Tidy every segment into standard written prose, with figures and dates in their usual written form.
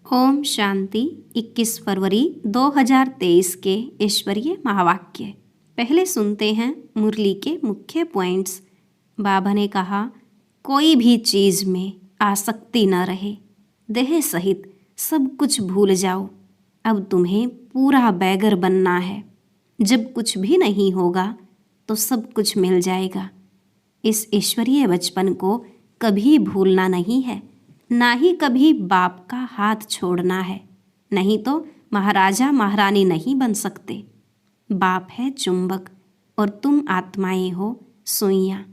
ओम शांति। 21 फरवरी 2023 के ईश्वरीय महावाक्य। पहले सुनते हैं मुरली के मुख्य पॉइंट्स। बाबा ने कहा, कोई भी चीज़ में आसक्ति न रहे, देह सहित सब कुछ भूल जाओ। अब तुम्हें पूरा बैगर बनना है। जब कुछ भी नहीं होगा तो सब कुछ मिल जाएगा। इस ईश्वरीय बचपन को कभी भूलना नहीं है, ना ही कभी बाप का हाथ छोड़ना है, नहीं तो महाराजा महारानी नहीं बन सकते। बाप है चुंबक और तुम आत्माएं हो सुइयाँ,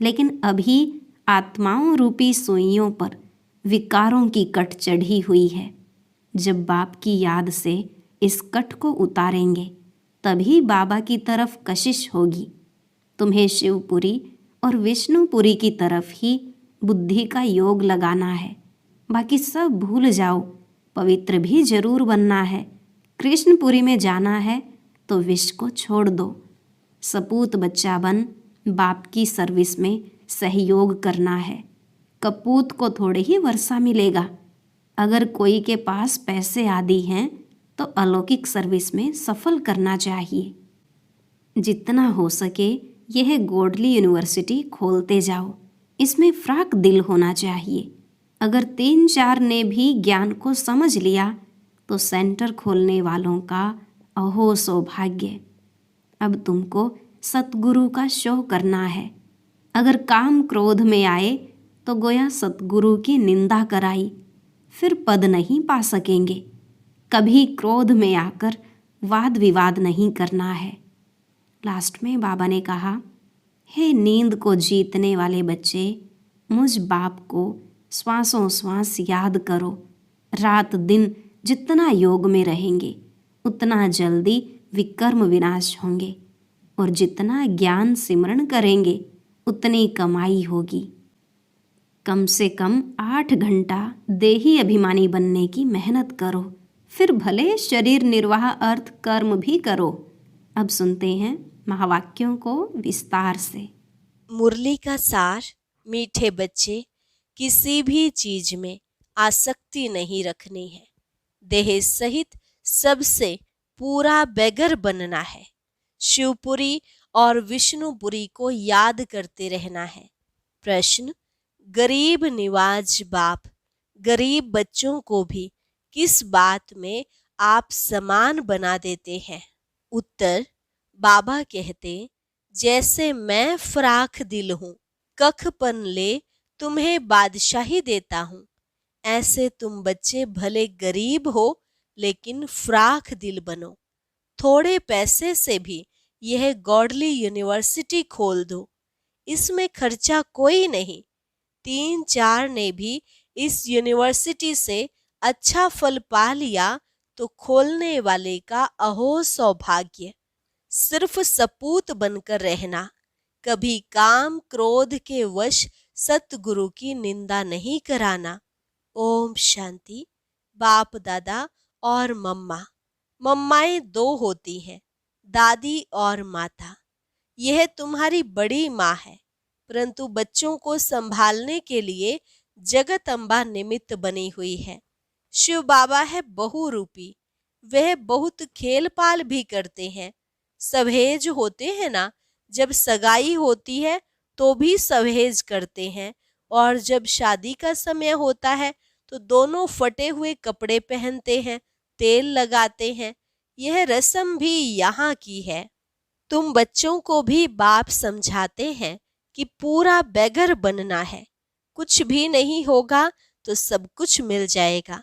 लेकिन अभी आत्माओं रूपी सुइयों पर विकारों की कट चढ़ी हुई है। जब बाप की याद से इस कट को उतारेंगे तभी बाबा की तरफ कशिश होगी। तुम्हें शिवपुरी और विष्णुपुरी की तरफ ही बुद्धि का योग लगाना है, बाकी सब भूल जाओ। पवित्र भी जरूर बनना है। कृष्णपुरी में जाना है तो विष को छोड़ दो। सपूत बच्चा बन बाप की सर्विस में सहयोग करना है। कपूत को थोड़े ही वर्षा मिलेगा। अगर कोई के पास पैसे आदि हैं तो अलौकिक सर्विस में सफल करना चाहिए। जितना हो सके यह गोडली यूनिवर्सिटी खोलते जाओ। इसमें फ्राक दिल होना चाहिए। अगर 3-4 ने भी ज्ञान को समझ लिया तो सेंटर खोलने वालों का अहो सौभाग्य। अब तुमको सतगुरु का शो करना है। अगर काम क्रोध में आए तो गोया सतगुरु की निंदा कराई, फिर पद नहीं पा सकेंगे। कभी क्रोध में आकर वाद विवाद नहीं करना है। लास्ट में बाबा ने कहा, हे नींद को जीतने वाले बच्चे, मुझ बाप को श्वासों श्वास याद करो। रात दिन जितना योग में रहेंगे उतना जल्दी विकर्म विनाश होंगे, और जितना ज्ञान सिमरण करेंगे उतनी कमाई होगी। कम से कम 8 घंटा देही अभिमानी बनने की मेहनत करो, फिर भले शरीर निर्वाह अर्थ कर्म भी करो। अब सुनते हैं महावाक्यों को विस्तार से। मुरली का सार। मीठे बच्चे, किसी भी चीज में आसक्ति नहीं रखनी है। देह सहित सबसे पूरा बैगर बनना है। शिवपुरी और विष्णुपुरी को याद करते रहना है। प्रश्न, गरीब निवाज बाप गरीब बच्चों को भी किस बात में आप समान बना देते हैं? उत्तर, बाबा कहते, जैसे मैं फराख दिल हूँ, कखपन ले तुम्हें बादशाही देता हूँ, ऐसे तुम बच्चे भले गरीब हो लेकिन फराख दिल बनो। थोड़े पैसे से भी यह गॉडली यूनिवर्सिटी खोल दो। इसमें खर्चा कोई नहीं। 3-4 ने भी इस यूनिवर्सिटी से अच्छा फल पा लिया तो खोलने वाले का अहो सौभाग्य। सिर्फ सपूत बनकर रहना, कभी काम क्रोध के वश सतगुरु की निंदा नहीं कराना। ओम शांति। बाप दादा और मम्मा। मम्माएं 2 होती हैं, दादी और माता। यह तुम्हारी बड़ी माँ है, परंतु बच्चों को संभालने के लिए जगत अम्बा निमित्त बनी हुई है। शिव बाबा है बहुरूपी। वह बहुत खेल पाल भी करते हैं। सहेज होते हैं ना, जब सगाई होती है तो भी सहेज करते हैं, और जब शादी का समय होता है तो दोनों फटे हुए कपड़े पहनते हैं, तेल लगाते हैं। यह रस्म भी यहाँ की है। तुम बच्चों को भी बाप समझाते हैं कि पूरा बैगर बनना है। कुछ भी नहीं होगा तो सब कुछ मिल जाएगा।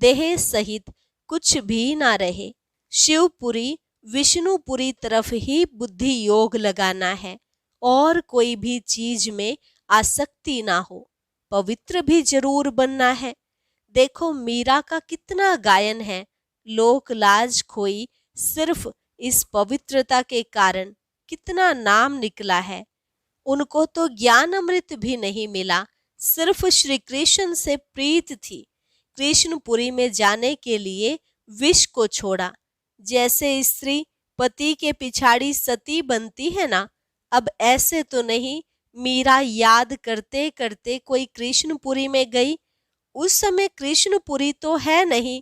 देह सहित कुछ भी ना रहे। शिवपुरी विष्णुपुरी तरफ ही बुद्धि योग लगाना है, और कोई भी चीज में आसक्ति ना हो। पवित्र भी जरूर बनना है। देखो मीरा का कितना गायन है। लोक लाज खोई सिर्फ इस पवित्रता के कारण कितना नाम निकला है। उनको तो ज्ञान अमृत भी नहीं मिला, सिर्फ श्री कृष्ण से प्रीत थी। कृष्णपुरी में जाने के लिए विष को छोड़ा। जैसे स्त्री पति के पिछाड़ी सती बनती है ना, अब ऐसे तो नहीं। मीरा याद करते करते कोई कृष्णपुरी में गई उस समय कृष्णपुरी तो है नहीं।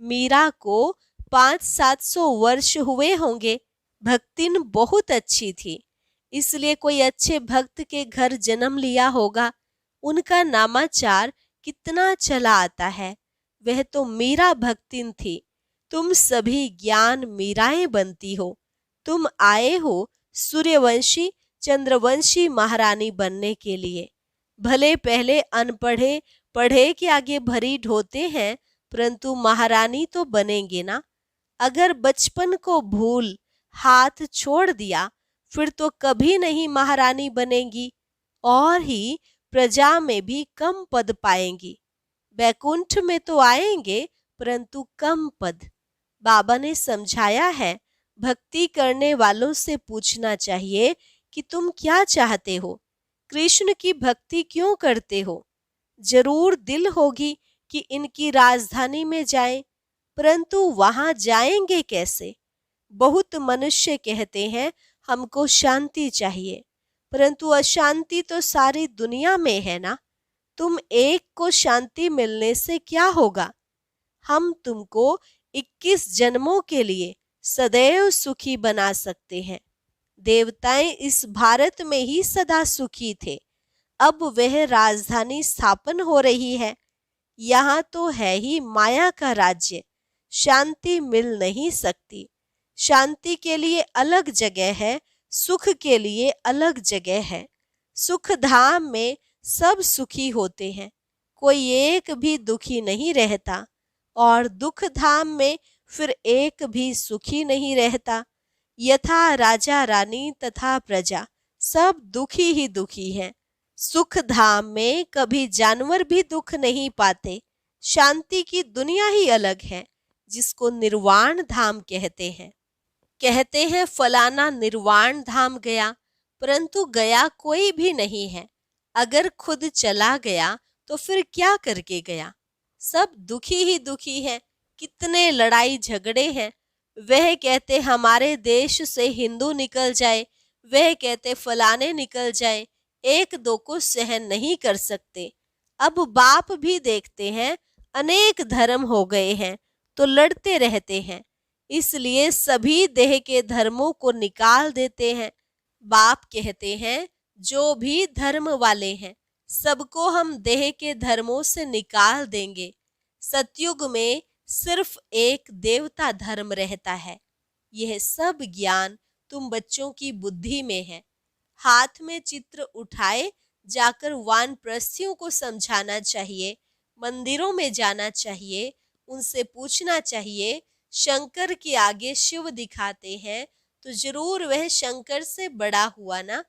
मीरा को 500-700 वर्ष हुए होंगे। भक्तिन बहुत अच्छी थी, इसलिए कोई अच्छे भक्त के घर जन्म लिया होगा। उनका नामाचार कितना चला आता है। वह तो मीरा भक्तिन थी। तुम सभी ज्ञान मीराएं बनती हो। तुम आए हो सूर्यवंशी चंद्रवंशी महारानी बनने के लिए। भले पहले अनपढ़े पढ़े के आगे भरी ढोते हैं, परंतु महारानी तो बनेंगे ना। अगर बचपन को भूल हाथ छोड़ दिया, फिर तो कभी नहीं महारानी बनेंगी और ही प्रजा में भी कम पद पाएंगी। बैकुंठ में तो आएंगे, परंतु कम पद। बाबा ने समझाया है, भक्ति करने वालों से पूछना चाहिए कि तुम क्या चाहते हो, कृष्ण की भक्ति क्यों करते हो। जरूर दिल होगी कि इनकी राजधानी में जाएं, परंतु वहां जाएंगे कैसे। बहुत मनुष्य कहते हैं हमको शांति चाहिए, परंतु अशांति तो सारी दुनिया में है ना। तुम एक को शांति मिलने से क्या होगा। हम तुमको 21 जन्मों के लिए सदैव सुखी बना सकते हैं। देवताएं इस भारत में ही सदा सुखी थे। अब वह राजधानी स्थापन हो रही है। यहाँ तो है ही माया का राज्य। शांति मिल नहीं सकती। शांति के लिए अलग जगह है, सुख के लिए अलग जगह है। सुख धाम में सब सुखी होते हैं, कोई एक भी दुखी नहीं रहता, और दुख धाम में फिर एक भी सुखी नहीं रहता। यथा राजा रानी तथा प्रजा सब दुखी ही दुखी हैं। सुख धाम में कभी जानवर भी दुख नहीं पाते। शांति की दुनिया ही अलग है, जिसको निर्वाण धाम कहते हैं। कहते हैं फलाना निर्वाण धाम गया, परंतु गया कोई भी नहीं है। अगर खुद चला गया तो फिर क्या करके गया। सब दुखी ही दुखी है। कितने लड़ाई झगड़े हैं। वह कहते हमारे देश से हिंदू निकल जाए, वह कहते फलाने निकल जाए। एक दो को सहन नहीं कर सकते। अब बाप भी देखते हैं अनेक धर्म हो गए हैं, तो लड़ते रहते हैं। इसलिए सभी देह के धर्मों को निकाल देते हैं। बाप कहते हैं जो भी धर्म वाले हैं सबको हम देह के धर्मों से निकाल देंगे। सतयुग में सिर्फ एक देवता धर्म रहता है। यह सब ज्ञान तुम बच्चों की बुद्धि में है। हाथ में चित्र उठाए जाकर वानप्रस्थियों को समझाना चाहिए। मंदिरों में जाना चाहिए, उनसे पूछना चाहिए शंकर के आगे शिव दिखाते हैं तो जरूर वह शंकर से बड़ा हुआ ना।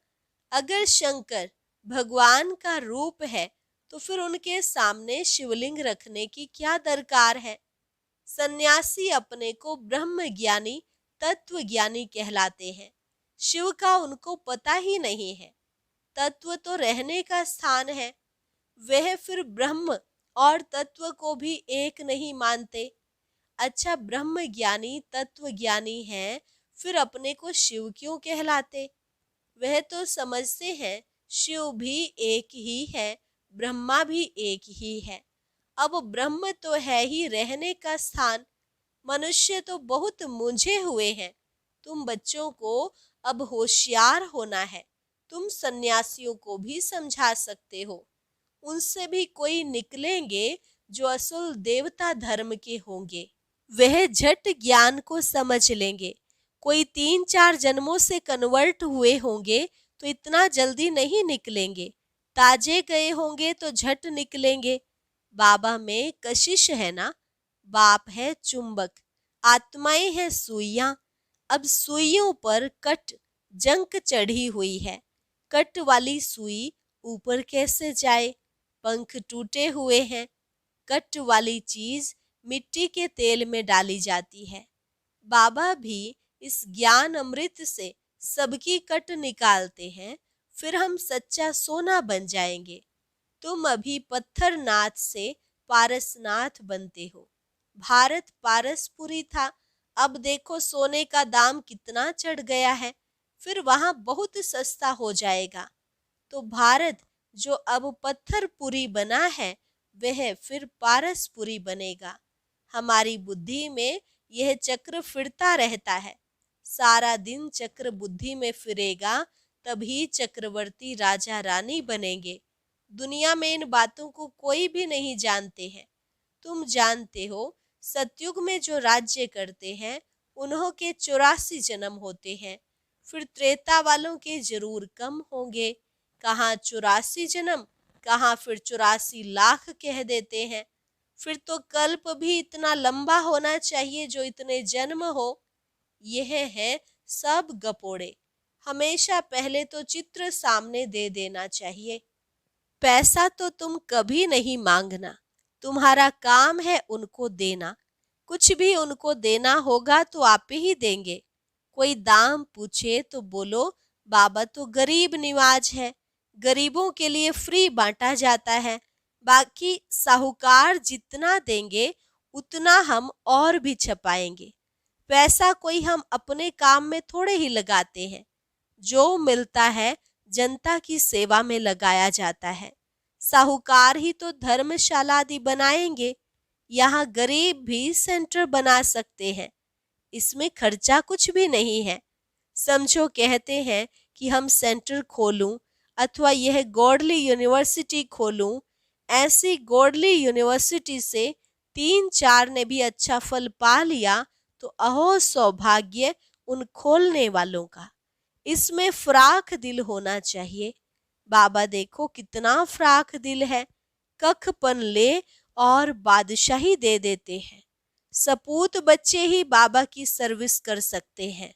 अगर शंकर भगवान का रूप है तो फिर उनके सामने शिवलिंग रखने की क्या दरकार है। सन्यासी अपने को ब्रह्म ज्ञानी तत्व ज्ञानी कहलाते हैं। शिव का उनको पता ही नहीं है। तत्व तो रहने का स्थान है। वह फिर ब्रह्म और तत्व को भी एक नहीं मानते। अच्छा, ब्रह्म ज्ञानी तत्व ज्ञानी है, फिर अपने को शिव क्यों कहलाते। वह तो समझते हैं शिव भी एक ही है, ब्रह्मा भी एक ही है। अब ब्रह्म तो है ही रहने का स्थान। मनुष्य तो बहुत मूंझे हुए हैं। तुम बच्चों को अब होशियार होना है। तुम सन्यासियों को भी समझा सकते हो। उनसे भी कोई निकलेंगे जो असल देवता धर्म के होंगे। वह झट ज्ञान को समझ लेंगे। कोई 3-4 जन्मों से कन्वर्ट हुए होंगे तो इतना जल्दी नहीं निकलेंगे। ताजे गए होंगे तो झट निकलेंगे। बाबा में कशिश है ना। बाप है चुंबक, आत्माएं हैं सुइयां। अब सुइयों पर कट जंक चढ़ी हुई है। कट वाली सुई ऊपर कैसे जाए। पंख टूटे हुए हैं। कट वाली चीज मिट्टी के तेल में डाली जाती है। बाबा भी इस ज्ञान अमृत से सबकी कट निकालते हैं, फिर हम सच्चा सोना बन जाएंगे। तुम अभी पत्थरनाथ से पारसनाथ बनते हो। भारत पारसपुरी था, अब देखो सोने का दाम कितना चढ़ गया है, फिर वहां बहुत सस्ता हो जाएगा। तो भारत जो अब पत्थरपुरी बना है वह फिर पारसपुरी बनेगा। हमारी बुद्धि में यह चक्र फिरता रहता है। सारा दिन चक्र बुद्धि में फिरेगा, तभी चक्रवर्ती राजा रानी बनेंगे। दुनिया में इन बातों को कोई भी नहीं जानते हैं। तुम जानते हो, सतयुग में जो राज्य करते हैं उन्हों के 84 जन्म होते हैं। फिर त्रेता वालों के जरूर कम होंगे। कहाँ 84 जन्म, कहाँ फिर 84 लाख कह देते हैं। फिर तो कल्प भी इतना लंबा होना चाहिए जो इतने जन्म हो। यह है सब गपोड़े। हमेशा पहले तो चित्र सामने दे देना चाहिए। पैसा तो तुम कभी नहीं मांगना, तुम्हारा काम है उनको देना। कुछ भी उनको देना होगा तो आप ही देंगे। कोई दाम पूछे तो बोलो बाबा तो गरीब निवाज है, गरीबों के लिए फ्री बांटा जाता है। बाकी साहूकार जितना देंगे उतना हम और भी छपाएंगे। पैसा कोई हम अपने काम में थोड़े ही लगाते हैं। जो मिलता है जनता की सेवा में लगाया जाता है। साहूकार ही तो धर्मशाला आदि बनाएंगे। यहाँ गरीब भी सेंटर बना सकते हैं। इसमें खर्चा कुछ भी नहीं है। समझो कहते हैं कि हम सेंटर खोलूं अथवा यह गॉडली यूनिवर्सिटी खोलूं। ऐसी गॉडली यूनिवर्सिटी से 3-4 ने भी अच्छा फल पा लिया तो अहो सौभाग्य उन खोलने वालों का। इसमें फ्राख दिल होना चाहिए। बाबा देखो कितना फ्राख दिल है। कखपन ले और बादशाही दे देते हैं। सपूत बच्चे ही बाबा की सर्विस कर सकते हैं।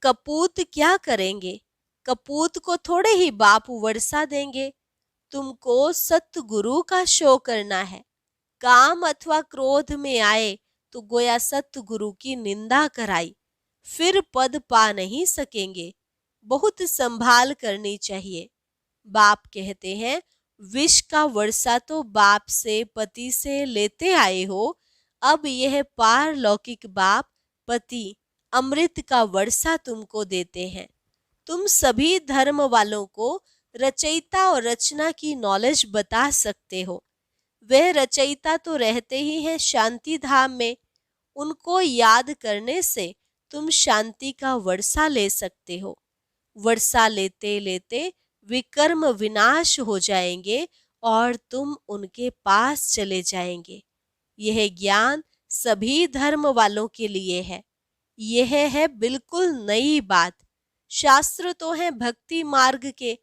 कपूत क्या करेंगे? कपूत को थोड़े ही बाप वर्षा देंगे। तुमको सतगुरु का शो करना है। काम अथवा क्रोध में आए तो गोया सतगुरु की निंदा कराई, फिर पद पा नहीं सकेंगे। बहुत संभाल करनी चाहिए। बाप कहते हैं विष का वर्षा तो बाप से पति से लेते आए हो, अब यह पारलौकिक बाप पति अमृत का वर्षा तुमको देते हैं। तुम सभी धर्म वालों को रचयिता और रचना की नॉलेज बता सकते हो। वह रचयिता तो रहते ही हैं शांति धाम में। उनको याद करने से तुम शांति का वर्षा ले सकते हो। वर्षा लेते लेते विकर्म विनाश हो जाएंगे और तुम उनके पास चले जाएंगे। यह ज्ञान सभी धर्म वालों के लिए है। यह है बिल्कुल नई बात। शास्त्र तो है भक्ति मार्ग के।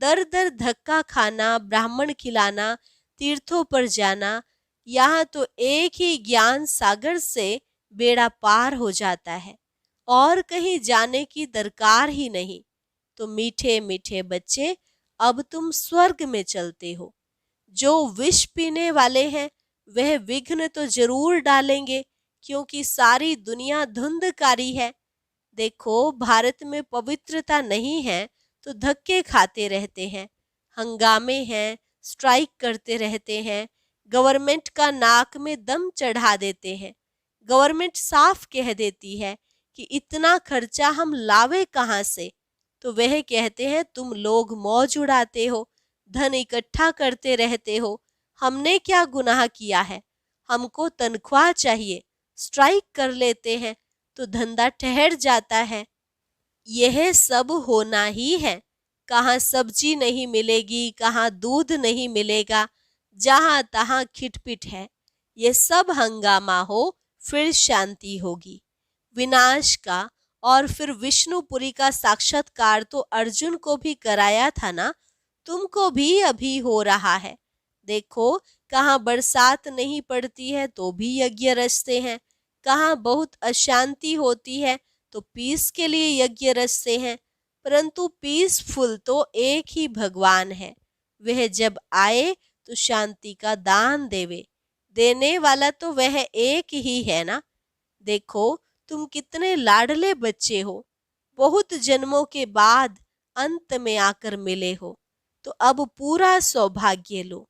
दर दर धक्का खाना, ब्राह्मण खिलाना, तीर्थों पर जाना, यहाँ तो एक ही ज्ञान सागर से बेड़ा पार हो जाता है और कहीं जाने की दरकार ही नहीं। तो मीठे मीठे बच्चे, अब तुम स्वर्ग में चलते हो। जो विष पीने वाले हैं वह विघ्न तो जरूर डालेंगे, क्योंकि सारी दुनिया धुंधकारी है। देखो भारत में पवित्रता नहीं है तो धक्के खाते रहते हैं, हंगामे हैं, स्ट्राइक करते रहते हैं, गवर्नमेंट का नाक में दम चढ़ा देते हैं। गवर्नमेंट साफ कह देती है कि इतना खर्चा हम लावे कहाँ से, तो वह कहते हैं तुम लोग मौज उड़ाते हो, धन इकट्ठा करते रहते हो। हमने क्या गुनाह किया है? हमको तनख्वाह चाहिए, स्ट्राइक कर लेते हैं तो धंधा ठहर जाता है। यह सब होना ही है। कहाँ सब्जी नहीं मिलेगी, कहाँ दूध नहीं मिलेगा, जहां तहां खिटपिट है। ये सब हंगामा हो फिर शांति होगी। विनाश का और फिर विष्णुपुरी का साक्षात्कार तो अर्जुन को भी कराया था ना, तुमको भी अभी हो रहा है। देखो कहाँ बरसात नहीं पड़ती है तो भी यज्ञ रचते हैं, कहाँ बहुत अशांति होती है तो पीस के लिए यज्ञ रचते हैं। परंतु पीसफुल तो एक ही भगवान है। वह जब आए तो शांति का दान देवे। देने वाला तो वह एक ही है ना। देखो तुम कितने लाडले बच्चे हो, बहुत जन्मों के बाद अंत में आकर मिले हो, तो अब पूरा सौभाग्य लो।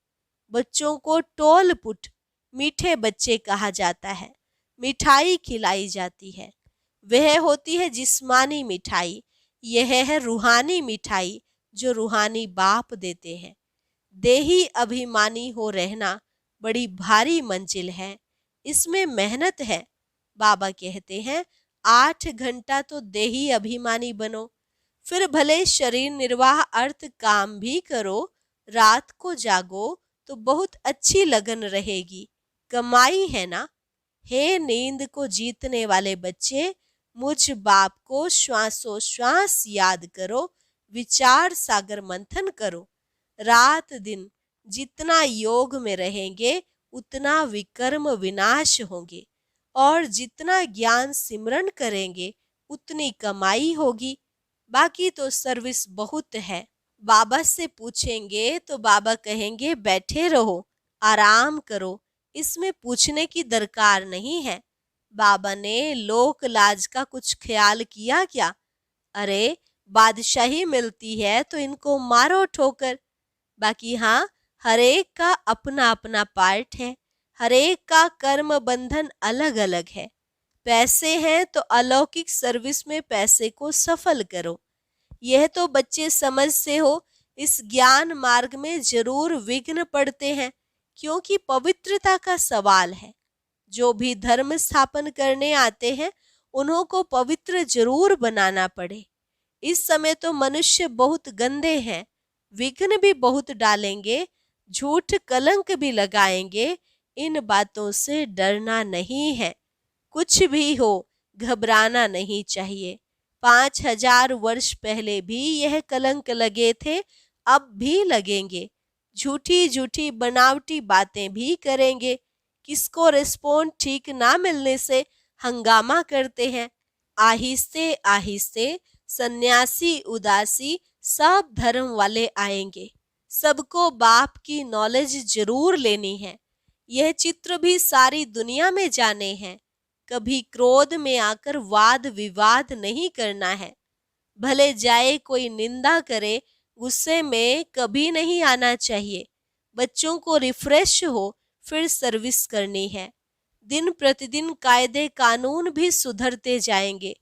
बच्चों को टोल पुट मीठे बच्चे कहा जाता है। मिठाई खिलाई जाती है, वह होती है जिस्मानी मिठाई। यह है रूहानी मिठाई जो रूहानी बाप देते हैं। देही अभिमानी हो रहना, बड़ी भारी मंजिल है, इसमें मेहनत है। बाबा कहते हैं 8 घंटा तो देही अभिमानी बनो, फिर भले शरीर निर्वाह अर्थ काम भी करो, रात को जागो तो बहुत अच्छी लगन रहेगी, कमाई है ना। हे नींद को जीतने वाले बच्चे, मुझ बाप को श्वासोश्वास याद करो, विचार सागर मंथन करो। रात दिन जितना योग में रहेंगे उतना विकर्म विनाश होंगे, और जितना ज्ञान सिमरन करेंगे उतनी कमाई होगी। बाकी तो सर्विस बहुत है। बाबा से पूछेंगे तो बाबा कहेंगे बैठे रहो, आराम करो, इसमें पूछने की दरकार नहीं है। बाबा ने लोक लाज का कुछ ख्याल किया क्या? अरे बादशाही मिलती है तो इनको मारो ठोकर। बाकी हाँ, हरेक का अपना अपना पार्ट है, हरेक का कर्म बंधन अलग अलग है। पैसे हैं तो अलौकिक सर्विस में पैसे को सफल करो। यह तो बच्चे समझते हो, इस ज्ञान मार्ग में जरूर विघ्न पड़ते हैं, क्योंकि पवित्रता का सवाल है। जो भी धर्म स्थापन करने आते हैं उन्हों को पवित्र जरूर बनाना पड़े। इस समय तो मनुष्य बहुत गंदे हैं, विघ्न भी बहुत डालेंगे, झूठ कलंक भी लगाएंगे। इन बातों से डरना नहीं है। कुछ भी हो, घबराना नहीं चाहिए। 5000 वर्ष पहले भी यह कलंक लगे थे, अब भी लगेंगे। झूठी झूठी बनावटी बातें भी करेंगे। किसको रिस्पॉन्ड ठीक ना मिलने से हंगामा करते हैं। आहिस्ते आहिस्ते सन्यासी उदासी सब धर्म वाले आएंगे। सबको बाप की नॉलेज जरूर लेनी है। यह चित्र भी सारी दुनिया में जाने हैं। कभी क्रोध में आकर वाद विवाद नहीं करना है। भले जाए कोई निंदा करे, गुस्से में कभी नहीं आना चाहिए। बच्चों को रिफ्रेश हो फिर सर्विस करनी है। दिन प्रतिदिन कायदे कानून भी सुधरते जाएंगे।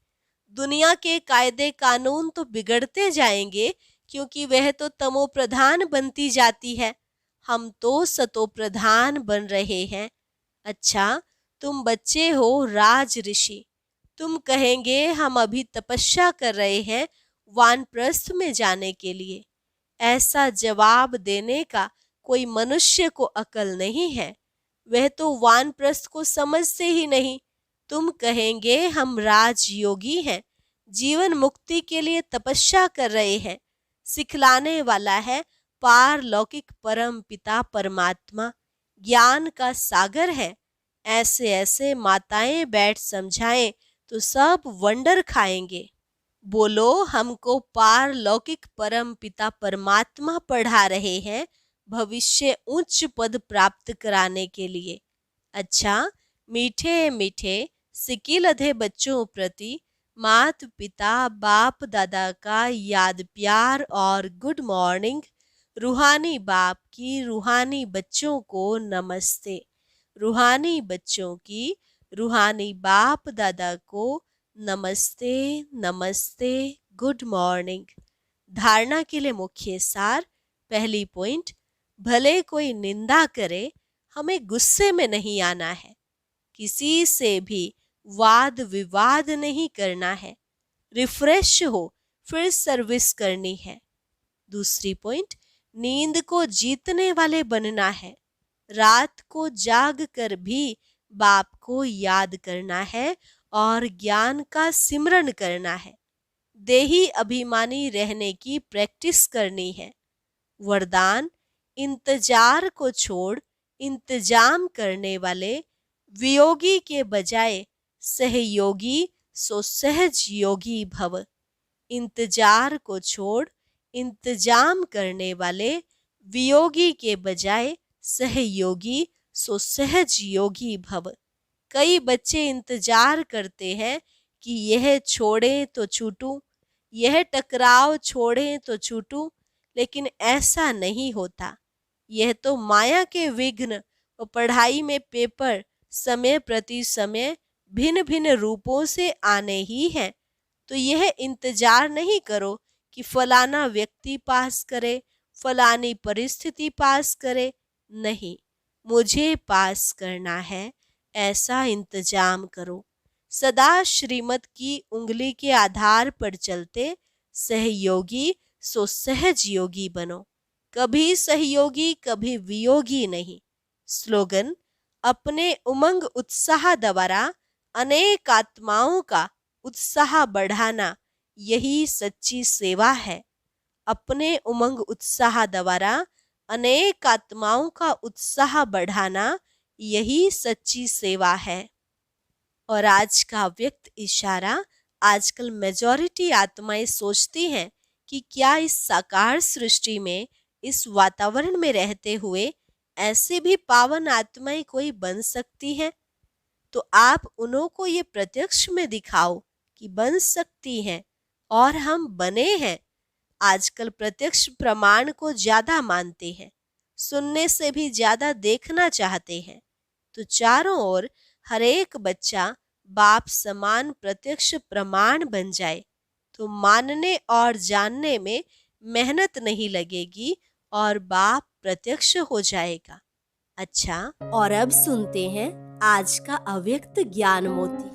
दुनिया के कायदे कानून तो बिगड़ते जाएंगे, क्योंकि वह तो तमो प्रधान बनती जाती है। हम तो सतो प्रधान बन रहे हैं। अच्छा, तुम बच्चे हो राज ऋषि। तुम कहेंगे हम अभी तपस्या कर रहे हैं वानप्रस्थ में जाने के लिए। ऐसा जवाब देने का कोई मनुष्य को अकल नहीं है। वह तो वानप्रस्थ को समझते ही नहीं। तुम कहेंगे हम राजयोगी हैं, जीवन मुक्ति के लिए तपस्या कर रहे हैं। सिखलाने वाला है पारलौकिक परम पिता परमात्मा, ज्ञान का सागर है। ऐसे ऐसे माताएं बैठ समझाएं तो सब वंडर खाएंगे। बोलो, हमको पारलौकिक परम पिता परमात्मा पढ़ा रहे हैं भविष्य उच्च पद प्राप्त कराने के लिए। अच्छा, मीठे मीठे सिकिलधे बच्चों प्रति मात पिता बाप दादा का याद प्यार और गुड मॉर्निंग। रूहानी बाप की रूहानी बच्चों को नमस्ते। रूहानी बच्चों की रूहानी बाप दादा को नमस्ते नमस्ते, गुड मॉर्निंग। धारणा के लिए मुख्य सार। पहली पॉइंट, भले कोई निंदा करे, हमें गुस्से में नहीं आना है। किसी से भी वाद विवाद नहीं करना है। रिफ्रेश हो फिर सर्विस करनी है। दूसरी पॉइंट, नींद को जीतने वाले बनना है। रात को जाग कर भी बाप को याद करना है और ज्ञान का सिमरन करना है। देही अभिमानी रहने की प्रैक्टिस करनी है। वरदान, इंतजार को छोड़ इंतजाम करने वाले वियोगी के बजाय सहयोगी सो सहज योगी भव। इंतजार को छोड़ इंतजाम करने वाले वियोगी के बजाय सहयोगी सो सहज योगी भव। कई बच्चे इंतजार करते हैं कि यह छोड़ें तो छूटूं, यह टकराव छोड़ें तो छूटूं, लेकिन ऐसा नहीं होता। यह तो माया के विघ्न और पढ़ाई में पेपर समय प्रति समय भिन्न भिन्न रूपों से आने ही हैं। तो यह इंतजार नहीं करो कि फलाना व्यक्ति पास करे, फलानी परिस्थिति पास करे। नहीं, मुझे पास करना है, ऐसा इंतजाम करो। सदा श्रीमत की उंगली के आधार पर चलते सहयोगी सो सहज योगी बनो। कभी सहयोगी कभी वियोगी नहीं। स्लोगन: अपने उमंग उत्साह द्वारा अनेक आत्माओं का उत्साह बढ़ाना, यही सच्ची सेवा है। अपने उमंग उत्साह द्वारा अनेक आत्माओं का उत्साह बढ़ाना, यही सच्ची सेवा है। और आज का व्यक्त इशारा: आजकल मेजॉरिटी आत्माएं सोचती हैं कि क्या इस साकार सृष्टि में, इस वातावरण में रहते हुए ऐसे भी पावन आत्माएं कोई बन सकती हैं? तो आप उन्हों को ये प्रत्यक्ष में दिखाओ कि बन सकती हैं, और हम बने हैं। आजकल प्रत्यक्ष प्रमाण को ज्यादा मानते हैं, सुनने से भी ज्यादा देखना चाहते हैं। तो चारों ओर हर एक बच्चा बाप समान प्रत्यक्ष प्रमाण बन जाए, तो मानने और जानने में मेहनत नहीं लगेगी और बाप प्रत्यक्ष हो जाएगा। अच्छा, और अब सुनते हैं आज का अव्यक्त ज्ञान मोती।